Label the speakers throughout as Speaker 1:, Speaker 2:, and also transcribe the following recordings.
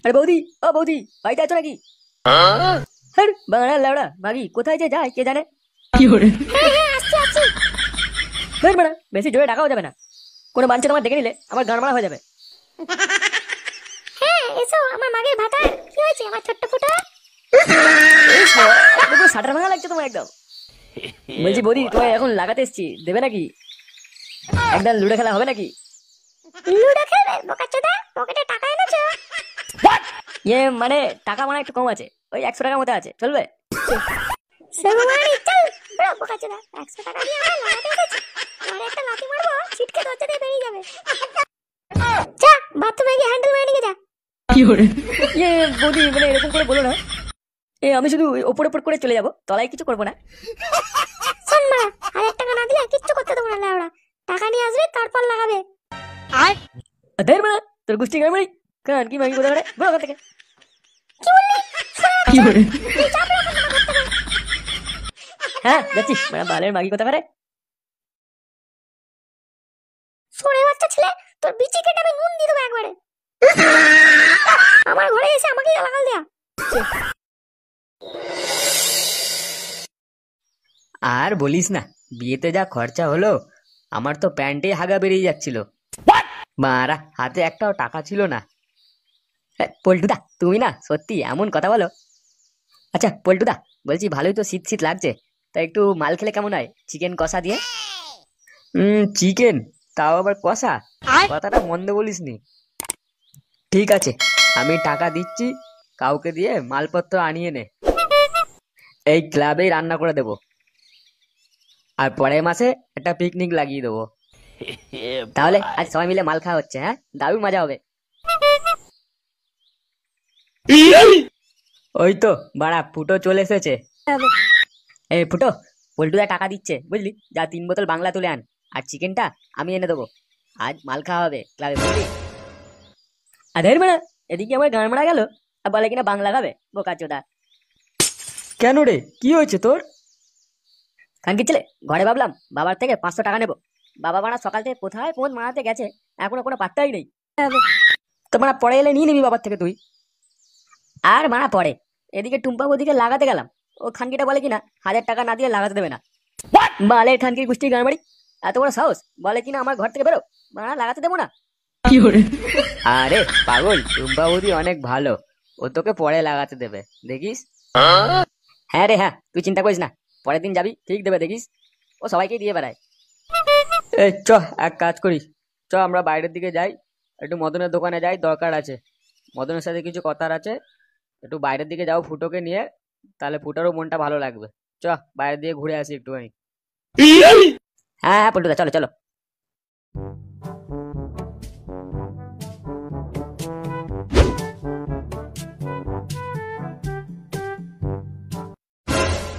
Speaker 1: আরে বৌদি, ও বৌদি, বাড়িতে আছো নাকি? হ্যাঁ বাংলা লাউড়া মাগি কোথায় যে যায় কে জানে। ধুর বাড়া, বেশি জোরে ডাকাও যাবে না, কোনো বাঞ্ছা তোমার দেখে নিলে আমার গান মারা হয়ে যাবে।
Speaker 2: হ্যাঁ এসো আমার মাগের ভাতা। কি হয়েছে আমার ছোট্ট ফুটা?
Speaker 1: সাটার ভাঙা লাগছে তোমার একদম। বলছি বৌদি, তোমায় এখন লাগাতে এসছি, দেবে নাকি? একদম লুডো খেলা হবে নাকি?
Speaker 2: লুডো খেলবে বোকাচোদা? পকেটে টাকা এনেছো?
Speaker 1: মানে টাকা মানে একটু কম আছে, ওই 100 টাকার মতো আছে, চলবে?
Speaker 2: সেগুমানি চল বড় বোকাচোদা, 100 টাকা দিয়ে আমার লাগাতে এসেছি। আরে একটা লাথি মারবো, ছিটকে দরজা দিয়ে বেরিয়ে যাবে। যা বাথরুমে গিয়ে হ্যান্ডেল মেরে নিয়ে যা।
Speaker 1: বৌদি মানে এরকম করে বলো না, আমি শুধু ওপর ওপর করে চলে যাবো, তলায় কিছু করবো না।
Speaker 2: শোন মা, 1000 টাকা না দিলে কিচ্ছু করতে দেবো না লাউড়া। টাকা নিয়ে আসবে তারপর লাগাবে। আর
Speaker 1: ধের বাড়া, তোর গোষ্ঠী গান মারি কান কি মাগি কোথায় বড় কথা থেকে।
Speaker 2: কি বললি?
Speaker 1: হ্যাঁ যাচ্ছি, মানে বালের মাগি কথা পারে।
Speaker 2: সরে বাচ্চা ছেলে, তোর বিচি কেটে আমি নুন দিয়ে দেবো একবারে। আমার ঘরে এসে আমাকে গালাগাল দেয়া।
Speaker 1: আর বলিস না, বিয়েতে যা খরচা হলো, আমার তো প্যান্টে হাগা বেরিয়ে যাচ্ছিল। মারা হাতে একটাও টাকা ছিল না। পল্টুদা তুমি না সত্যি এমন কথা বলো। আচ্ছা পল্টুদা, বলছি ভালোই তো শীত শীত লাগছে, তা একটু মাল খেলে কেমন হয়, চিকেন কষা দিয়ে? চিকেন, তাও আবার কষা? কথাটা মন্দ বলিসনি। ঠিক আছে, আমি টাকা দিচ্ছি, কাউকে দিয়ে মালপত্র আনিয়ে নে, এই ক্লাবেই রান্না করে দেবো, আর পরের মাসে একটা পিকনিক লাগিয়ে দেবো। তাহলে আজ সবাই মিলে মাল খাওয়া হচ্ছে, হ্যাঁ দারুণ মজা হবে। ওই তো বাড়া ফুটো চলে এসেছে। এই ফুটো, পল্টুদা টাকা দিচ্ছে বুঝলি, যা 3 বোতল বাংলা তুলে আন, আর চিকেনটা আমি এনে দেবো, আজ মাল খাওয়া হবে ক্লাবে বুঝলি। আধের বেড়া, এদিকে আমার গান মারা গেল আর বলে কিনা বাংলা খাবে, বোকাচোদা। কেন রে, কি হয়েছে তোর? খানকি ছেলে, ঘরে ভাবলাম বাবার থেকে 500 টাকা নেবো, বাবা মারা সকাল থেকে কোথায় ফোন মারাতে গেছে, এখনো কোনো পাত্তাই নেই। তো মারা পরে এলে নিয়ে নিবি বাবার থেকে তুই। আর মারা পরে, এদিকে টুম্পা ওদিকে লাগাতে গেলাম, ও খানকিটা বলে কিনা 1000 টাকা না দিয়ে লাগাতে দেবে না। বালের খানকির গোষ্ঠীর গান মারি, এত বড় সাহস, বলে কিনা আমার ঘর থেকে বেরো, মারা লাগাতে দেবো না। আরে পাগল, টুম্পা বৌদি অনেক ভালো, ও তোকে পরে লাগাতে দেবে দেখিস। হ্যাঁ রে হ্যাঁ, তুই চিন্তা করিস না, পরের দিন যাবি ঠিক দেবে দেখিস, ও সবাইকে দিয়ে বেড়ায়। এই চ, এক কাজ করি, চ আমরা বাইরের দিকে যাই, একটু মদনের দোকানে যাই, দরকার আছে, মদনের সাথে কিছু কথার আছে, একটু বাইরের দিকে যাও ফুটোকে নিয়ে, তাহলে ফুটোরও মনটা ভালো লাগবে। চ বাইরের দিকে ঘুরে আসি একটুখানি। হ্যাঁ হ্যাঁ পল্টুদা, চলো চলো।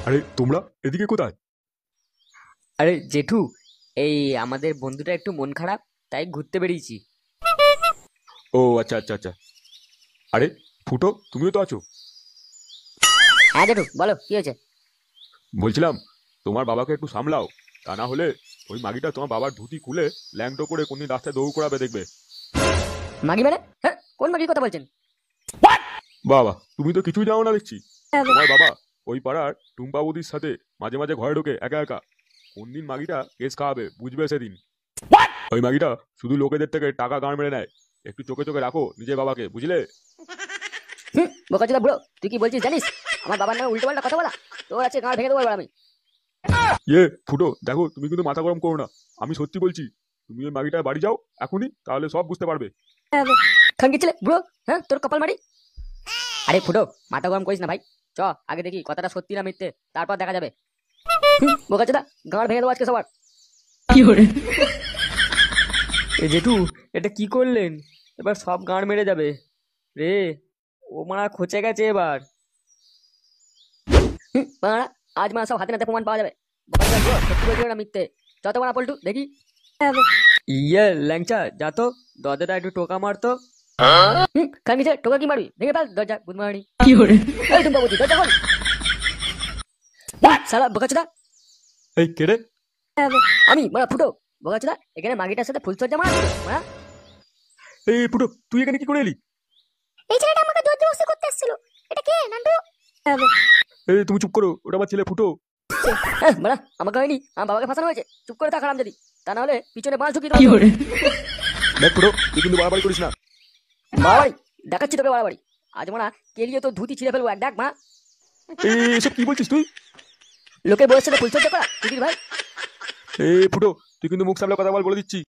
Speaker 3: আরে তোমরা এদিকে কোথায়?
Speaker 1: আরে জেঠু, এই আমাদের বন্ধুটা একটু মন খারাপ, তাই ঘুরতে বেরিয়েছি।
Speaker 3: ও আচ্ছা আচ্ছা আচ্ছা। আরে ফুটো, তুমিও তো আছো?
Speaker 1: হ্যাঁ জেঠু বলো, কি হয়েছে?
Speaker 3: বলছিলাম তোমার বাবাকে একটু সামলাও, তা না হলে ওই মাগিটা তোমার বাবার ধুতি খুলে ল্যাংটো করে কোনদিন রাস্তায় দৌড় করাবে দেখবে।
Speaker 1: মাগি মানে? হ্যাঁ কোন মাগির কথা বলছেন?
Speaker 3: বাবা, তুমি তো কিছুই জানো না দেখছি। তোমার বাবা ওই পাড়ার টুম্পা বৌদির সাথে মাঝে মাঝে ঘরে ঢোকে একা একা, কোনদিন মাগিটা কেস খাওয়াবে বুঝবে সেদিন। ওই মাগিটা শুধু লোকেদের থেকে টাকা গাঁড় মেরে নেয়, একটু চোখে চোখে রাখো নিজের বাবাকে, বুঝলে?
Speaker 1: বোকাচোদা বুড়ো, তুই কি বলছিস জানিস? আমার বাবার নামে উল্টো পাল্টা কথা বলা, তোর আছে গাঁড় ভেঙে দেবো এবার আমি।
Speaker 3: ফুটো দেখো, তুমি কিন্তু মাথা গরম করো না, আমি সত্যি বলছি, তুমি ওই মাগিটার বাড়ি যাও এখনই, তাহলে সব বুঝতে পারবে।
Speaker 1: খানকি ছেলে বুড়ো, হ্যাঁ তোর কপাল মারি। আরে ফুটো, মাথা গরম করিস না ভাই, চ আগে দেখি কথাটা সত্যি না মিথ্যে, তারপর দেখা যাবে। বোকাচোদা, গাঁড় ভেঙে দেবো আজকে সবার। জেঠু, এটা কি করলেন? এবার সব গাঁড় মেরে যাবে রে, ও মারা খচে গেছে এবার। মারা, আজ মারা সব হাতে নাতে প্রমাণ পাওয়া যাবে, সত্যি বলছিল না মিথ্যে, যত মারা পল্টু দেখি। ল্যাংচা যা তো, দরজাটা একটু টোকা মারতো। খানকি ছেলে, টোকা কি মারবি, ভেঙে ফেল দরজা, গুড মর্নিং। এই টুম্পা বলছি, দরজা খোল। শালা বোকাচোদা।
Speaker 3: এই কেড়ে?
Speaker 1: আমি মারা ফুটো, বোকাচোদা এখানে মাগিটার সাথে ফুলসজ্জা মারা মারা।
Speaker 3: এই ফুটো, তুই এখানে কি করে এলি?
Speaker 2: এই ছেলেটা আমাকে ওসি করতে এসেছিল। এটা কে নান্টু?
Speaker 3: এই তুমি চুপ করো, ওটা আমার ছেলে ফুটো।
Speaker 1: বলা আমাকে হয়নি, আমার বাবাকে ফাঁসানো হয়েছে। চুপ করে থাক হারামজাদি, তা না হলে পিছনে বাঁশ ঢুকিয়ে দেবো।
Speaker 3: দেখ ফুটো, তুই কিন্তু বাড়াবাড়ি করিস না।
Speaker 1: বাড়াবাড়ি দেখাচ্ছি তোকে, বাড়াবাড়ি। আজ মানা কেলিয়ে তো ধুতি ছিঁড়ে ফেলবো এক ডাক মা।
Speaker 3: এসব কি বলছিস তুই?
Speaker 1: লোকে বয়সের সাথে পরিচর্যা করা দিদির ভাই।
Speaker 3: ফুটো, তুই কিন্তু মুখ সামলে কথা বল, বলে দিচ্ছি।